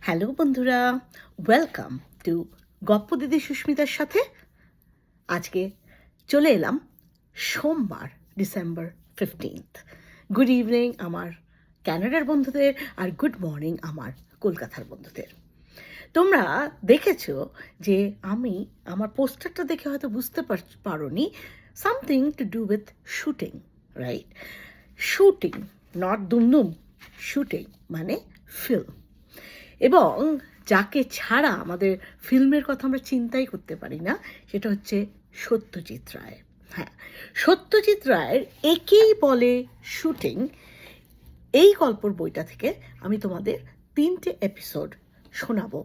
Hello বন্ধুরা, welcome to গপ্প দিদি সুস্মিতার সাথে। আজকে চলে এলাম সোমবার, ডিসেম্বর 15। গুড ইভিনিং আমার ক্যানাডার বন্ধুদের, আর গুড মর্নিং আমার কলকাতার বন্ধুদের। তোমরা দেখেছো যে আমি আমার পোস্টারটা দেখে হয়তো বুঝতে পারোনি, something to do with shooting, right? Shooting, not দুমদুম, শুটিং মানে ফিল্ম। এবং যাকে ছাড়া আমাদের ফিল্মের কথা আমরা চিন্তাই করতে পারি না, সেটা হচ্ছে সত্যজিৎ রায়। হ্যাঁ, সত্যজিৎ রায়ের একেই বলে শুটিং, এই গল্পর বইটা থেকে আমি তোমাদের 3টে এপিসোড শোনাবো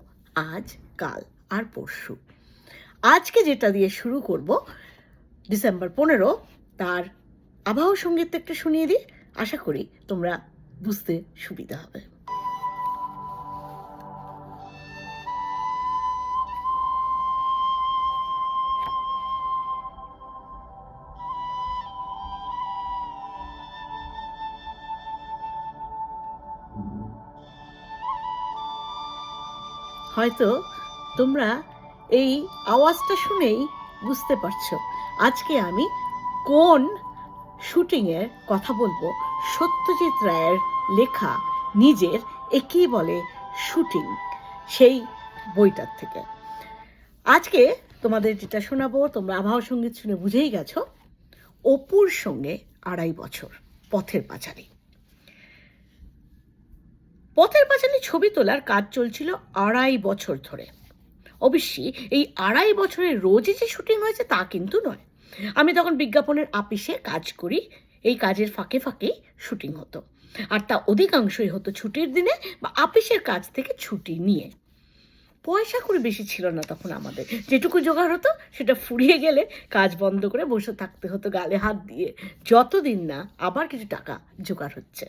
আজ, কাল আর পরশু। আজকে যেটা দিয়ে শুরু করব, ডিসেম্বর 15, তার আবহ সঙ্গীত একটু শুনিয়ে দিই, আশা করি তোমরা বুঝতে সুবিধা হবে। হয়তো তোমরা এই আওয়াজটা শুনেই বুঝতে পারছো আজকে আমি কোন শুটিংয়ের কথা বলবো। সত্যজিৎ রায়ের লেখা নিজের একেই বলে শুটিং, সেই বইটার থেকে আজকে তোমাদের যেটা শোনাবো, তোমরা আবহ সঙ্গীত শুনে বুঝেই গেছো। অপুর সঙ্গে 2.5 বছর, পথের পাঁচালী। পথের পাঁচালী ছবি তোলার কাজ চলছিল 2.5 বছর ধরে। অবশ্যই এই 2.5 বছরের রোজই যে শুটিং হয়েছে তা কিন্তু নয়। আমি তখন বিজ্ঞাপনের আপিসে কাজ করি, এই কাজের ফাঁকে ফাঁকেই শুটিং হতো, আর তা অধিকাংশই হতো ছুটির দিনে বা আপিসের কাজ থেকে ছুটি নিয়ে। পয়সা করে বেশি ছিল না তখন আমাদের, যেটুকু জোগাড় হতো সেটা ফুরিয়ে গেলে কাজ বন্ধ করে বসে থাকতে হতো গালে হাত দিয়ে, যতদিন না আবার কিছু টাকা জোগাড় হচ্ছে।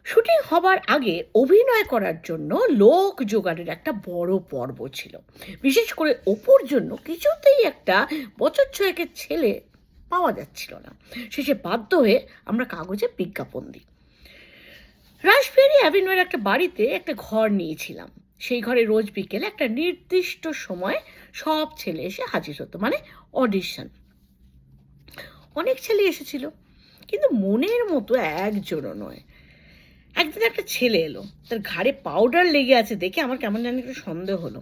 শুটিং হবার আগে অভিনয় করার জন্য লোক জোগাড়ের একটা বড় পর্ব ছিল। বিশেষ করে অপুর জন্য কিছুতেই একটা বছর ছয়েকের ছেলে পাওয়া যাচ্ছিল না। শেষে বাধ্য হয়ে আমরা কাগজে বিজ্ঞাপন দিই। রাসবেরি অ্যাভিনিউয়ের একটা বাড়িতে একটা ঘর নিয়েছিলাম। সেই ঘরে রোজ বিকেলে একটা নির্দিষ্ট সময় সব ছেলে এসে হাজির হতো, মানে অডিশন। অনেক ছেলে এসেছিল, কিন্তু মনের মতো একজনও নয়। একদিন একটা ছেলে এলো, তার ঘাড়ে পাউডার লেগে আছে দেখে আমার কেমন জানি একটু সন্দেহ হলো।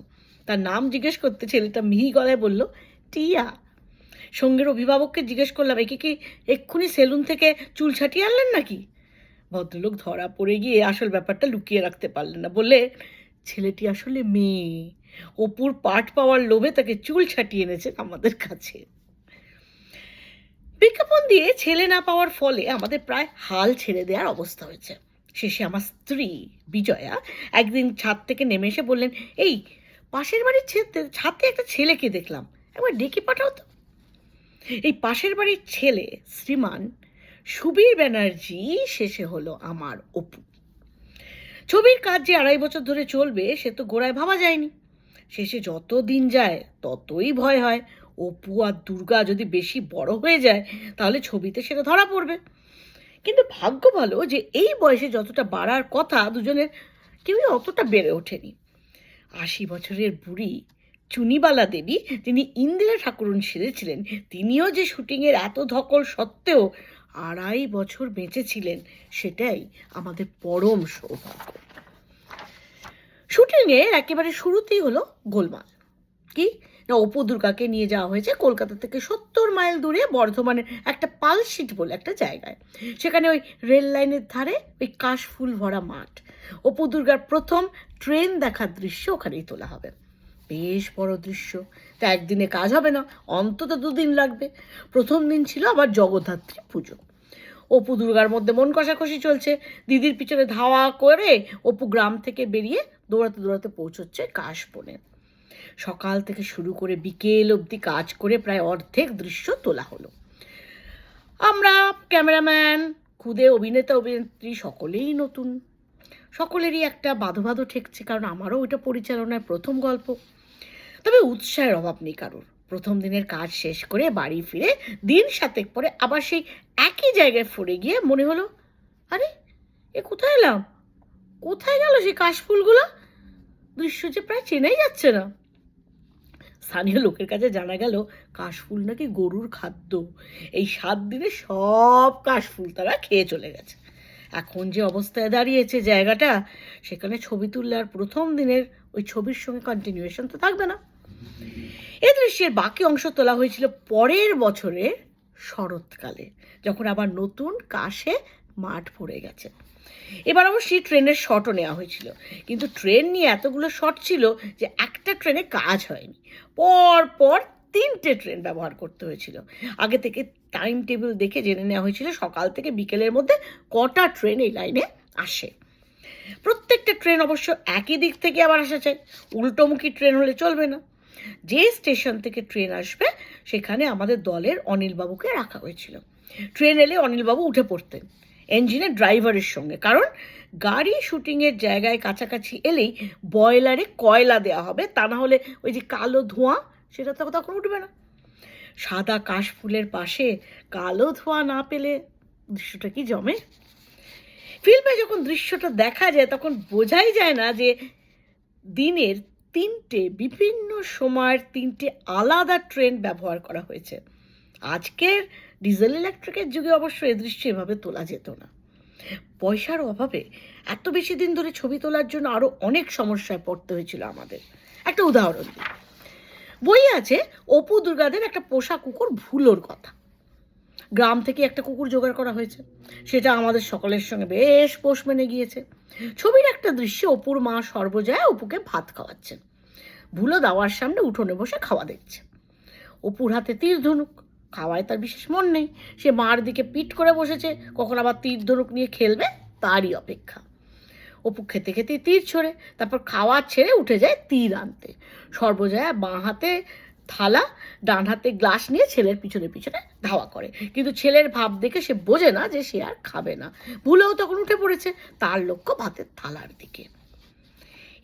তার নাম জিজ্ঞেস করতে ছেলেটা মিহি গলায় বলল, টিয়া। সঙ্গের অভিভাবককে জিজ্ঞেস করলাম, একে কি এক্ষুনি সেলুন থেকে চুল ছাটিয়ে আনলেন নাকি? ভদ্রলোক ধরা পড়ে গিয়ে আসল ব্যাপারটা লুকিয়ে রাখতে পারলেন না, বললে ছেলেটি আসলে মেয়ে, অপুর পাট পাওয়ার লোভে তাকে চুল ছাটিয়ে এনেছে আমাদের কাছে। বিজ্ঞাপন দিয়ে ছেলে না পাওয়ার ফলে আমাদের প্রায় হাল ছেড়ে দেওয়ার অবস্থা হয়েছে। শেষে আমার স্ত্রী বিজয়া একদিন ছাদ থেকে নেমে এসে বললেন, এই পাশের বাড়ির ছাদে একটা ছেলেকে দেখলাম, একবার ডেকে পাঠাও তো। এই পাশের বাড়ির ছেলে শ্রীমান সুবীর ব্যানার্জি শেষে হলো আমার অপু। ছবির কাজ যে 2.5 বছর ধরে চলবে সে তো গোড়ায় ভাবা যায়নি। শেষে যত দিন যায় ততই ভয় হয় অপু আর দুর্গা যদি বেশি বড় হয়ে যায় তাহলে ছবিতে সেটা ধরা পড়বে। কিন্তু ভাগ্য ভালো যে এই বয়সে যতটা বাড়ার কথা দুজনের কেউই অতটা বেড়ে ওঠেনি। 80 বছরের বুড়ি চুনিবালা দেবী, তিনি ইন্দিরা ঠাকুরুন সেজেছিলেন, তিনিও যে শুটিংয়ের এত ধকল সত্ত্বেও 2.5 বছর বেঁচেছিলেন, সেটাই আমাদের পরম সৌভাগ্য। শুটিংয়ের একেবারে শুরুতেই হলো গোলমাল। কি না, অপু দুর্গাকে নিয়ে যাওয়া হয়েছে কলকাতা থেকে 70 মাইল দূরে বর্ধমানের একটা পালশিট বলে একটা জায়গায়। সেখানে ওই রেল লাইনের ধারে ওই কাশফুল ভরা মাঠ। অপু দুর্গার প্রথম ট্রেন দেখার দৃশ্য ওখানেই তোলা হবে। বেশ বড় দৃশ্য, তা একদিনে কাজ হবে না, অন্তত 2 দিন লাগবে। প্রথম দিন ছিল আবার জগদ্ধাত্রী পুজো। অপু দুর্গার মধ্যে মন কষাকষি চলছে। দিদির পিছনে ধাওয়া করে অপু গ্রাম থেকে বেরিয়ে দৌড়াতে দৌড়াতে পৌঁছচ্ছে কাশবনে। সকাল থেকে শুরু করে বিকেল অবধি কাজ করে প্রায় অর্ধেক দৃশ্য তোলা হলো। আমরা ক্যামেরাম্যান, খুদে অভিনেতা অভিনেত্রী সকলেই নতুন। সকলেরই একটা বাঁধো বাঁধো ঠেকছে, কারণ আমারও ওইটা পরিচালনায় প্রথম গল্প। তবে উৎসাহের অভাব নেই কারোর। প্রথম দিনের কাজ শেষ করে বাড়ি ফিরে দিন 7 পরে আবার সেই একই জায়গায় ফিরে গিয়ে মনে হলো, আরে এ কোথায় এলাম, কোথায় গেল সেই কাশফুলগুলো? দৃশ্য যে প্রায় চেনাই যাচ্ছে না। স্থানীয় লোকের কাছে জানা গেল কাশফুল নাকি গরুর খাদ্য। এই 7 দিনে সব কাশফুল তারা খেয়ে চলে গেছে। এখন যে অবস্থায় দাঁড়িয়েছে জায়গাটা, সেখানে ছবি তুললে আর প্রথম দিনের ওই ছবির সঙ্গে কন্টিনিউয়েশন তো থাকবে না। এই দৃশ্যের বাকি অংশ তোলা হয়েছিল পরের বছরের শরৎকালে, যখন আবার নতুন কাশে মাঠ ভরে গেছে। এবার অবশ্যই ট্রেনের শটও নেওয়া হয়েছিল, কিন্তু ট্রেন নিয়ে এতগুলো শট ছিল যে একটা ট্রেনে কাজ হয়নি। পর পর 3টে ট্রেন ব্যবহার করতে হয়েছিল। আগে থেকে টাইম টেবিল দেখে জেনে নেওয়া হয়েছিল সকাল থেকে বিকেলের মধ্যে কটা ট্রেন এই লাইনে আসে। প্রত্যেকটা ট্রেন অবশ্য একই দিক থেকে আবার আসা চাই, উল্টোমুখী ট্রেন হলে চলবে না। যে স্টেশন থেকে ট্রেন আসবে সেখানে আমাদের দলের অনিলবাবুকে রাখা হয়েছিল। ট্রেন এলে অনিলবাবু উঠে পড়তেন ইঞ্জিনের ড্রাইভারের সঙ্গে, কারণ গাড়ি শুটিংয়ের জায়গায় কাছাকাছি এলেই বয়লারে কয়লা দেওয়া হবে, তা না হলে ওই যে কালো ধোঁয়া সেটা তো তখন উঠবে না। সাদা কাশফুলের পাশে কালো ধোঁয়া না পেলে দৃশ্যটা কি জমে। ফিল্মে যখন দৃশ্যটা দেখা যায় তখন বোঝাই যায় না যে দিনের 3টে বিভিন্ন সময়ের 3টে আলাদা ট্রেন ব্যবহার করা হয়েছে। আজকের ডিজেল ইলেকট্রিকের যুগে অবশ্য এ দৃশ্য এভাবে তোলা যেত না। পয়সার অভাবে এত বেশি দিন ধরে ছবি তোলার জন্য আরও অনেক সমস্যায় পড়তে হয়েছিল আমাদের। একটা উদাহরণ দিই, বই আছে অপু দুর্গাদের একটা পোষা কুকুর ভুলোর কথা। গ্রাম থেকে একটা কুকুর জোগাড় করা হয়েছে, সেটা আমাদের সকলের সঙ্গে বেশ পোষ মেনে গিয়েছে। ছবির একটা দৃশ্যে অপুর মা সর্বজয়া অপুকে ভাত খাওয়াচ্ছেন। ভুলো দাওয়ার সামনে উঠোনে বসে খাওয়া দেখছে। অপুর হাতে তীর ধনুক, খাওয়ায় তার বিশেষ মন নেই। সে মার দিকে পিঠ করে বসেছে, কখন আবার তীর ধনুক নিয়ে খেলবে তারই অপেক্ষা। অপু খেতে খেতে তীর ছোড়ে, তারপর খাওয়া ছেড়ে উঠে যায় তীর আনতে। সর্বজয়া বাঁ হাতে থালা, ডান হাতে গ্লাস নিয়ে ছেলের পিছনে পিছনে ধাওয়া করে, কিন্তু ছেলের ভাব দেখে সে বোঝে না যে সে আর খাবে না। ভুলেও তখন উঠে পড়েছে, তার লক্ষ্য ভাতের থালার দিকে।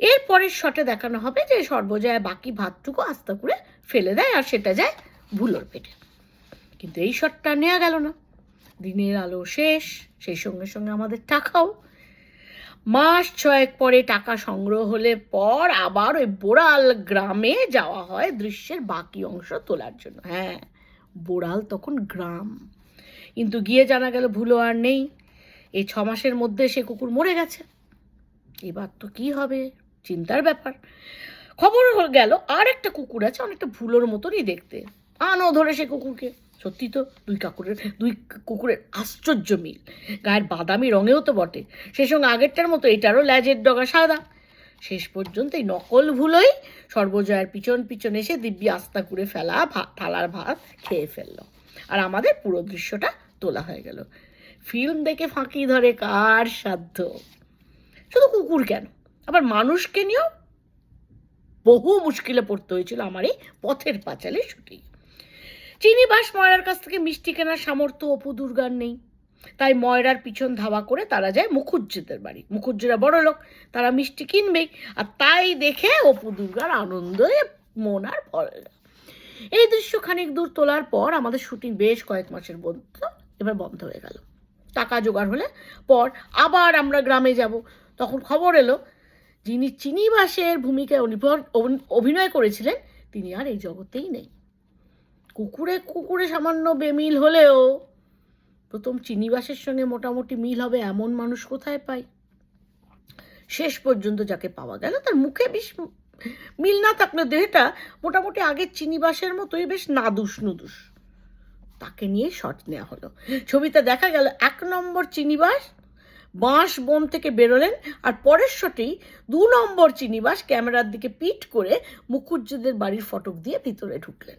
এর পরের শটে দেখানো হবে যে সর্বজয়া বাকি ভাতটুকু আস্তে করে ফেলে দেয় আর সেটা যায় ভুলোর পেটে। কিন্তু এই শটটা নেওয়া গেল না। দিনের আলো শেষ, সেই সঙ্গে সঙ্গে আমাদের টাকাও। মাস 6 পরে টাকা সংগ্রহ হলে পর আবার ওই বোড়াল গ্রামে যাওয়া হয় দৃশ্যের বাকি অংশ তোলার জন্য। হ্যাঁ, বোড়াল তখন গ্রাম, কিন্তু গিয়ে জানা গেল ভুলো আর নেই। এই 6 মাসের মধ্যে সে কুকুর মরে গেছে। এবার তো কি হবে, চিন্তার ব্যাপার। খবর গেল আর একটা কুকুর আছে, অনেকটা ভুলোর মতনই দেখতে। আনো ধরে সে কুকুরকে। সত্যি তো দুই কুকুরের আশ্চর্য মিল, গায়ের বাদামি রঙেও তো বটে, সেই সঙ্গে আগেরটার মতো এটারও ল্যাজের ডগা সাদা। শেষ পর্যন্ত এই নকল ভুলোই সর্বজয়ার পিছন পিছন এসে দিব্যি আস্তা করে ফেলা থালার ভাত খেয়ে ফেলল, আর আমাদের পুরো দৃশ্যটা তোলা হয়ে গেল। ফিল্ম দেখে ফাঁকি ধরে কার সাধ্য। শুধু কুকুর কেন, আবার মানুষকে নিয়েও বহু মুশকিলে পড়তে হয়েছিল আমার এই পথের পাঁচালী শুটিং। চিনিবাস ময়রার কাছ থেকে মিষ্টি কেনার সামর্থ্য অপু দুর্গার নেই, তাই ময়রার পিছন ধাওয়া করে তারা যায় মুখুজ্জেদের বাড়ি। মুখুজ্জেরা বড় লোক, তারা মিষ্টি কিনবেই, আর তাই দেখে অপু দুর্গার আনন্দে মন আর ভরে না। এই দৃশ্য খানিক দূর তোলার পর আমাদের শুটিং বেশ কয়েক মাসের এবার বন্ধ হয়ে গেল। টাকা জোগাড় হলে পর আবার আমরা গ্রামে যাব। তখন খবর এলো যিনি চিনিবাসের ভূমিকায় অভিনয় করেছিলেন তিনি আর এই জগতেই নেই। কুকুরে কুকুরে সামান্য বেমিল হলেও প্রথম চিনিবাসের সঙ্গে মোটামুটি মিল হবে এমন মানুষ কোথায় পাই। শেষ পর্যন্ত যাকে পাওয়া গেল তার মুখে বেশ মিল না থাকলে দেহটা মোটামুটি আগের চিনিবাসের মতোই বেশ নাদুস নুদুস। তাকে নিয়ে শট নেওয়া হলো। ছবিতে দেখা গেল 1 নম্বর চিনিবাস বাঁশ বন থেকে বেরোলেন, আর পরের শটেই 2 নম্বর চিনিবাস ক্যামেরার দিকে পিট করে মুখুজ্জেদের বাড়ির ফটক দিয়ে ভিতরে ঢুকলেন।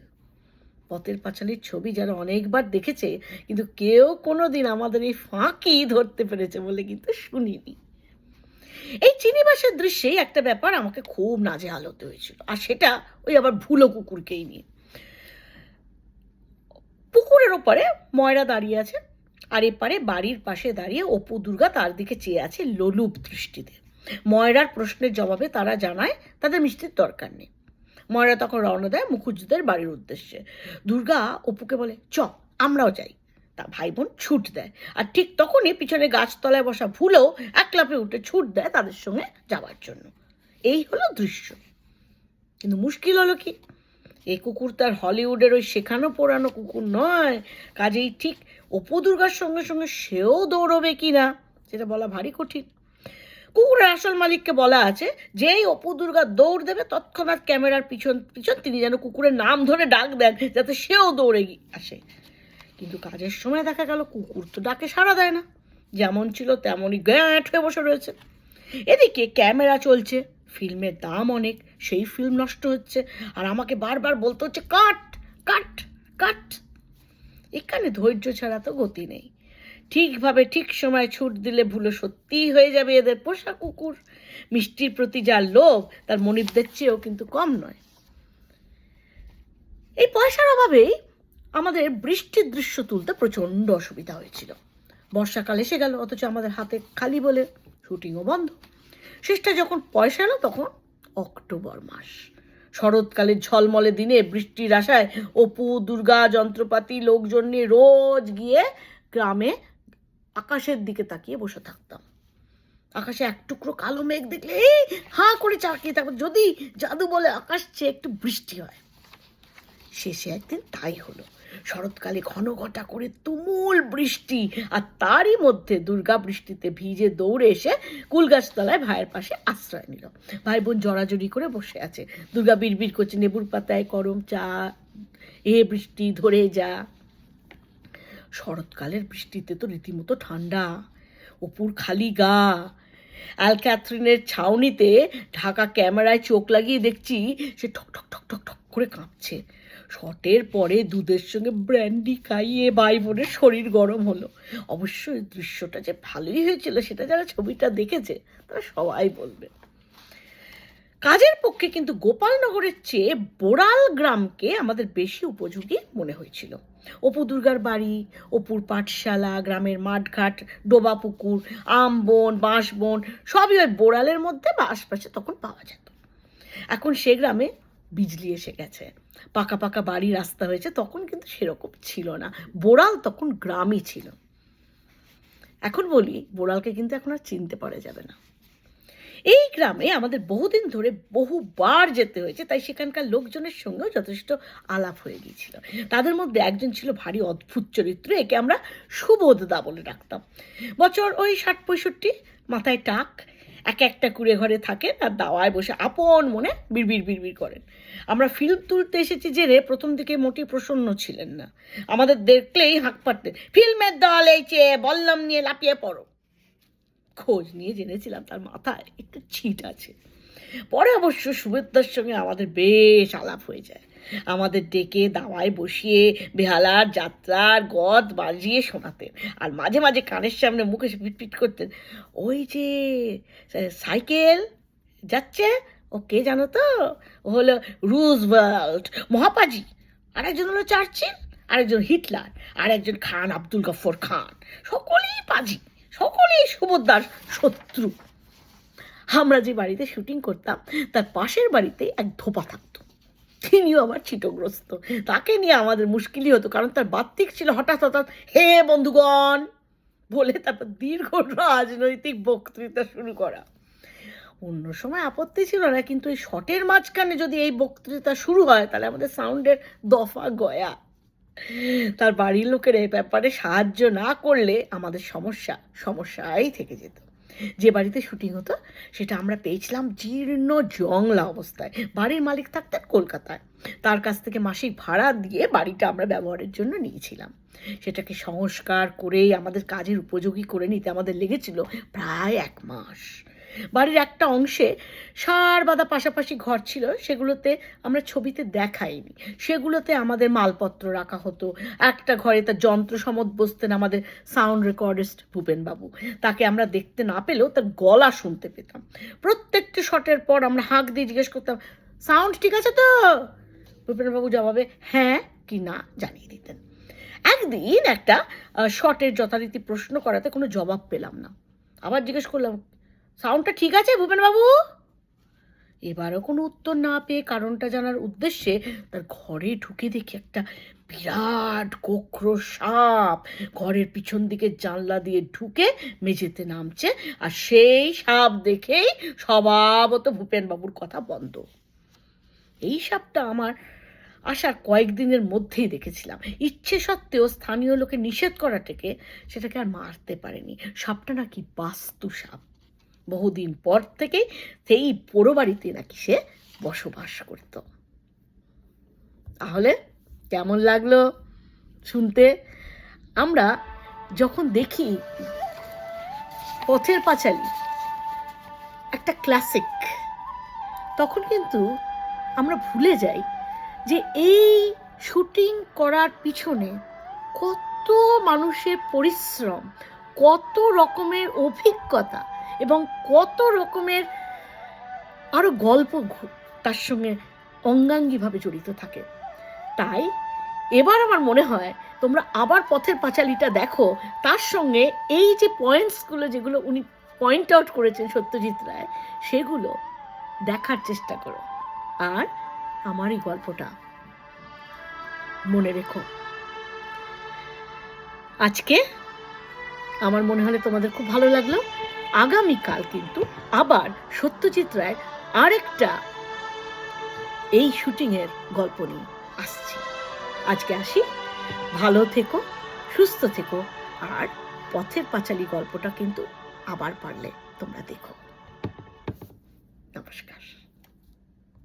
পথের পাঁচালীর ছবি যারা অনেকবার দেখেছে, কিন্তু কেউ কোনোদিন আমাদের এই ফাঁকি ধরতে পেরেছে বলে কিন্তু শুনিনি। এই চিনিবাসের দৃশ্যেই একটা ব্যাপার আমাকে খুব নাজেহাল হতে হয়েছিল, আর সেটা ওই আবার ভুলো কুকুরকেই নিয়ে। পুকুরের ওপারে ময়রা দাঁড়িয়ে আছে, আর এপারে বাড়ির পাশে দাঁড়িয়ে অপু দুর্গা তার দিকে চেয়ে আছে লোলুপ দৃষ্টিতে। ময়রার প্রশ্নের জবাবে তারা জানায় তাদের মিষ্টির দরকার নেই। ময়রা তখন রওনা দেয় মুখুজ্জেদের বাড়ির উদ্দেশ্যে। দুর্গা অপুকে বলে, চ আমরাও যাই। তা ভাই বোন ছুট দেয়, আর ঠিক তখনই পিছনে গাছতলায় বসা ভুলেও এক লাফে উঠে ছুট দেয় তাদের সঙ্গে যাওয়ার জন্য। এই হলো দৃশ্য। কিন্তু মুশকিল হলো কি, এই কুকুর তার হলিউডের ওই শেখানো পোড়ানো কুকুর নয়, কাজেই ঠিক অপু দুর্গার সঙ্গে সঙ্গে সেও দৌড়বে কি না সেটা বলা ভারী কঠিন। কুকুরের আসল মালিককে বলা আছে যেই অপু দুর্গা দৌড় দেবে তৎক্ষণাৎ ক্যামেরার পিছন পিছন তিনি যেন কুকুরের নাম ধরে ডাক দেন যাতে সেও দৌড়ে আসে। কিন্তু কাজের সময় দেখা গেল কুকুর তো ডাকে সাড়া দেয় না, যেমন ছিল তেমনই গ্যাঁট হয়ে বসে রয়েছে। এদিকে ক্যামেরা চলছে, ফিল্মের দাম অনেক, সেই ফিল্ম নষ্ট হচ্ছে, আর আমাকে বারবার বলতে হচ্ছে কাট কাট কাট। এখানে ধৈর্য ছাড়া তো গতি নেই। ঠিকভাবে ঠিক সময় ছুট দিলে ভুলো সত্যিই হয়ে যাবে এদের পোষা কুকুর। মিষ্টির প্রতি যার লোভ তার মনিবদের চেয়েও কিন্তু কম নয়। এই পয়সার অভাবেই আমাদের বৃষ্টির দৃশ্য তুলতে প্রচণ্ড অসুবিধা হয়েছিল। বর্ষাকাল এসে গেল, অথচ আমাদের হাতে খালি বলে শুটিংও বন্ধ। শেষটা যখন পয়সা এলো তখন অক্টোবর মাস, শরৎকালের ঝলমলে দিনে বৃষ্টির আশায় অপু দুর্গা যন্ত্রপাতি লোকজন নিয়ে রোজ গিয়ে গ্রামে আকাশের দিকে তাকিয়ে বসে থাকতাম। আকাশে এক টুকরো কালো মেঘ দেখলে এই হাঁ করে চাকিয়ে থাকবো, যদি জাদু বলে আকাশ চেয়ে একটু বৃষ্টি হয়। শেষে একদিন তাই হলো। শরৎকালে ঘন ঘটা করে তুমুল বৃষ্টি, আর তারই মধ্যে দুর্গা বৃষ্টিতে ভিজে দৌড়ে এসে কুলগাছতলায় ভাইয়ের পাশে আশ্রয় নিল। ভাই বোন জড়াজড়ি করে বসে আছে। দুর্গা বিড়বিড় করছে নেবুর পাতায় গরম চা, এ বৃষ্টি ধরে যা। শরৎকালের বৃষ্টিতে তো রীতিমতো ঠান্ডা, অপুর খালি গা। অ্যাল ক্যাথরিনের ছাউনিতে ঢাকা ক্যামেরায় চোখ লাগিয়ে দেখছি সে ঠক ঠক ঠক ঠক ঠক করে কাঁপছে। শটের পরে দুধের সঙ্গে ব্র্যান্ডি খাইয়ে ভাই বোনের শরীর গরম হলো। অবশ্যই দৃশ্যটা যে ভালোই হয়েছিল সেটা যারা ছবিটা দেখেছে তারা সবাই বলবে। কাজের পক্ষে কিন্তু গোপালনগরের চেয়ে বোড়াল গ্রামকে আমাদের বেশি উপযোগী মনে হয়েছিল। অপু দুর্গার বাড়ি, অপুর পাঠশালা, গ্রামের মাঠঘাট, ডোবা পুকুর, আম বন, বাঁশ বন সবই ওই বোড়ালের মধ্যে বা আশপাশে তখন পাওয়া যেত। এখন সে গ্রামে বিজলি এসে গেছে, পাকা পাকা বাড়ি, রাস্তা হয়েছে, তখন কিন্তু সেরকম ছিল না। বোড়াল তখন গ্রামই ছিল। এখন বলি বোড়ালকে কিন্তু এখন আর চিনতে পারা যাবে না। এই গ্রামে আমাদের বহুদিন ধরে বহুবার যেতে হয়েছে, তাই সেখানকার লোকজনের সঙ্গেও যথেষ্ট আলাপ হয়ে গিয়েছিল। তাদের মধ্যে একজন ছিল ভারী অদ্ভুত চরিত্র, একে আমরা সুবোধদা বলে ডাকতাম। বছর ওই 60-65, মাথায় টাক, একটা কুড়ে ঘরে থাকেন আর দাওয়ায় বসে আপন মনে বিড়বিড় বিড়বিড় করেন। আমরা ফিল্ম তুলতে এসেছি জেনে প্রথম দিকে মোটেই প্রসন্ন ছিলেন না। আমাদের দেখলেই হাঁক পাড়তেন, ফিল্মের দল এইছে, বল্লম নিয়ে লাপিয়ে পড়ো। খোঁজ নিয়ে জেনেছিলাম তার মাথায় একটু ছিট আছে। পরে অবশ্য সুবেদার সঙ্গে আমাদের বেশ আলাপ হয়ে যায়। আমাদের ডেকে দাওয়ায় বসিয়ে বেহালার যাত্রার গদ বাজিয়ে শোনাতেন, আর মাঝে মাঝে কানের সামনে মুখে পিটপিট করতেন, ওই যে সাইকেল যাচ্ছে, ও কে জানো তো, ও হলো রুজভেল্ট মহাপাজি, আরেকজন হলো চার্চিল, আরেকজন হিটলার, আর একজন খান আব্দুল গফর খান। সকলেই পাজি, সকলেই সুভদ্রার শত্রু। আমরা যে বাড়িতে শুটিং করতাম তার পাশের বাড়িতে এক ধোপা থাকতো, তিনিও আবার ছিটগ্রস্ত। তাকে নিয়ে আমাদের মুশকিলই হতো, কারণ তার বাত্তিক ছিল হঠাৎ হঠাৎ হে বন্ধুগণ বলে তারপর দীর্ঘ রাজনৈতিক বক্তৃতা শুরু করা। অন্য সময় আপত্তি ছিল না, কিন্তু এই শটের মাঝখানে যদি এই বক্তৃতা শুরু হয় তাহলে আমাদের সাউন্ডের দফা গয়া। তার বাড়ির লোকের এই ব্যাপারে সাহায্য না করলে আমাদের সমস্যাই থেকে যেত। যে বাড়িতে শুটিং হতো সেটা আমরা পেয়েছিলাম জীর্ণ জংলা অবস্থায়। বাড়ির মালিক থাকতেন কলকাতায়, তার কাছ থেকে মাসিক ভাড়া দিয়ে বাড়িটা আমরা ব্যবহারের জন্য নিয়েছিলাম। সেটাকে সংস্কার করেই আমাদের কাজের উপযোগী করে নিতে আমাদের লেগেছিল প্রায় 1 মাস। বাড়ির একটা অংশে সার বাঁধা পাশাপাশি ঘর ছিল, সেগুলোতে আমরা ছবিতে দেখাইনি। সেগুলোতে আমাদের মালপত্র রাখা হতো। একটা ঘরে তার যন্ত্র সমত বসতেন আমাদের সাউন্ড রেকর্ডিস্ট ভূপেনবাবু। তাকে আমরা দেখতে না পেলেও তার গলা শুনতে পেতাম। প্রত্যেকটি শটের পর আমরা হাঁক দিয়ে জিজ্ঞেস করতাম, সাউন্ড ঠিক আছে তো? ভূপেনবাবু জবাবে হ্যাঁ কি না জানিয়ে দিতেন। একদিন একটা শটের যথারীতি প্রশ্ন করাতে কোনো জবাব পেলাম না। আবার জিজ্ঞেস করলাম, সাউন্ডটা ঠিক আছে ভূপেনবাবু? এবারও কোনো উত্তর না পেয়ে কারণটা জানার উদ্দেশ্যে তার ঘরে ঢুকে দেখি একটা বিরাট গোখরো সাপ ঘরের পিছন দিকে জানলা দিয়ে ঢুকে মেঝেতে নামছে, আর সেই সাপ দেখেই স্বভাবত ভূপেনবাবুর কথা বন্ধ। এই সাপটা আমার আসার কয়েকদিনের মধ্যেই দেখেছিলাম। ইচ্ছে সত্ত্বেও স্থানীয় লোকে নিষেধ করা থেকে সেটাকে আর মারতে পারেনি। সাপটা নাকি বাস্তু সাপ। বহুদিন পর থেকে সেই পোড়ো বাড়িতে নাকি সে বসবাস করত। তাহলে কেমন লাগলো শুনতে? আমরা যখন দেখি পথের পাঁচালী একটা ক্লাসিক, তখন কিন্তু আমরা ভুলে যাই যে এই শুটিং করার পিছনে কত মানুষের পরিশ্রম, কত রকমের অভিজ্ঞতা এবং কত রকমের আরও গল্প তার সঙ্গে অঙ্গাঙ্গিভাবে জড়িত থাকে। তাই এবার আমার মনে হয় তোমরা আবার পথের পাঁচালীটা দেখো, তার সঙ্গে এই যে পয়েন্টসগুলো যেগুলো উনি পয়েন্ট আউট করেছেন সত্যজিৎ রায়, সেগুলো দেখার চেষ্টা করো। আর আমার এই গল্পটা মনে রেখো। আজকে আমার মনে হলে তোমাদের খুব ভালো লাগলো। আগামীকাল কিন্তু আবার সত্যজিৎ রায়ের আরেকটা এই শুটিংয়ের গল্প নিয়ে আসছি। আজকে আসি, ভালো থেকো, সুস্থ থেকো, আর পথের পাঁচালী গল্পটা কিন্তু আবার পারলে তোমরা দেখো। নমস্কার।